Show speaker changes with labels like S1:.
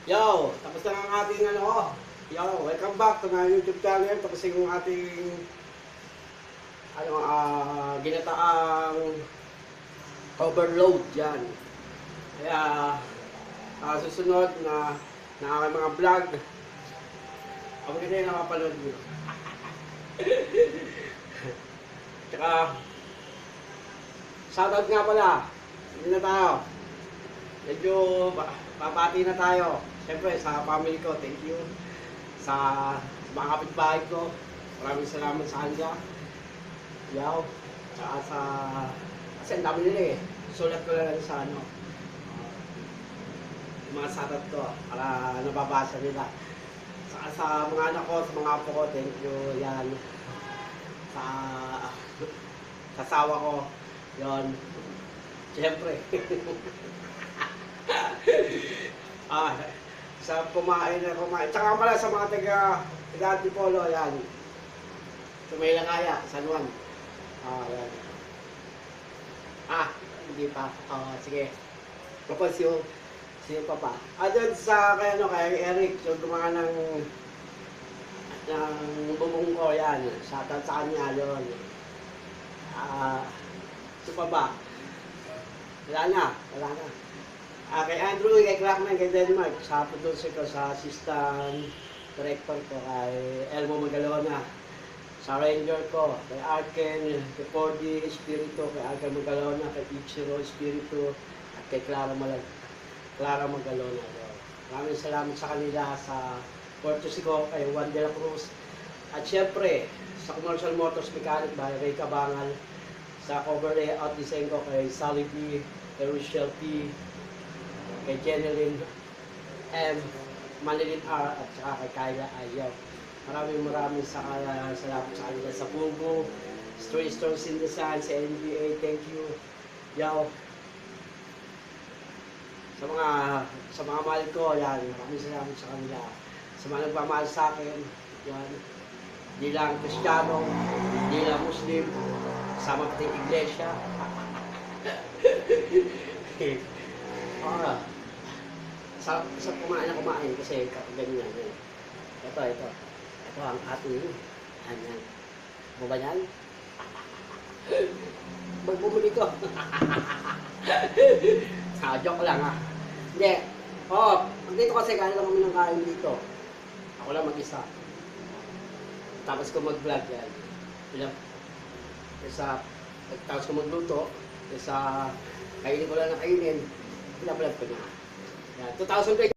S1: Yo, tapos na ang ating ano. Yo, welcome back to my YouTube channel. Tapos yung ating ginataang overload yan. Kaya susunod na aking mga vlog. Ako na yung nakapanood nyo. Tsaka shoutout nga pala. Hindi na tayo. Medyo babati na tayo. Siyempre sa family ko, thank you. Sa mga kapitbahay ko, maraming salamat sa kanila. Yaw. Tsaka sa... Kasi ang dami nila eh. Sulat ko lang sa ano. Yung mga satat ko, para nababasa nila. Saka sa mga anak ko, sa mga apo ko, thank you. Yan. Sa kasawa ko. Yon. Siyempre. Sa kumain. Tsaka pala sa mga taga Antipolo, yan. Sa may Langaya, San Juan. Yan. Hindi pa. Sige. Tapos yung papa. Doon sa kay Eric, yung gumawa ng bubong ko, yan. Shoutout sa kanya, yun. Sa baba. Wala na. Kay Andrew, kay Crackman, kay Denmark, sa producer ko, sa assistant director ko, kay Elmo Magalona, sa ranger ko, kay Arken, kay Cordy Espiritu, kay Arken Magalona, kay Ichiro Espiritu, at kay Clara Magalona. Maraming salamat sa kanila, sa courtesy ko, kay Juan de la Cruz, at syempre, sa Commercial Motors Mechanic by Ray Cabangal, sa cover layout design ko, kay Sally P, kay Rochelle P, kay Jeneline M, Manilin R, at saka kay Kyla Ayaw. Maraming salamat sa kanila sa Pugo, Stray Stars in the Sun, sa NBA, thank you. Yaw. Sa mga mahal ko, yan, maraming salamat sa kanila. Sa mga nagmamahal sa akin, yan. Hindi lang Kristiyano, hindi lang Muslim, sama pati iglesia. Sa kumain kasi ganyan. Ito ang ating yan. Mo ba yan? Magbumuli ko. Joke lang Hindi. Dito kasi kaya lang kami ng kain dito. Ako lang mag-isa. Tapos ko mag-vlog yan. Tapos ko magluto. Kainin ko lang ng kainin. Pinablog ko na. Yan. 2020.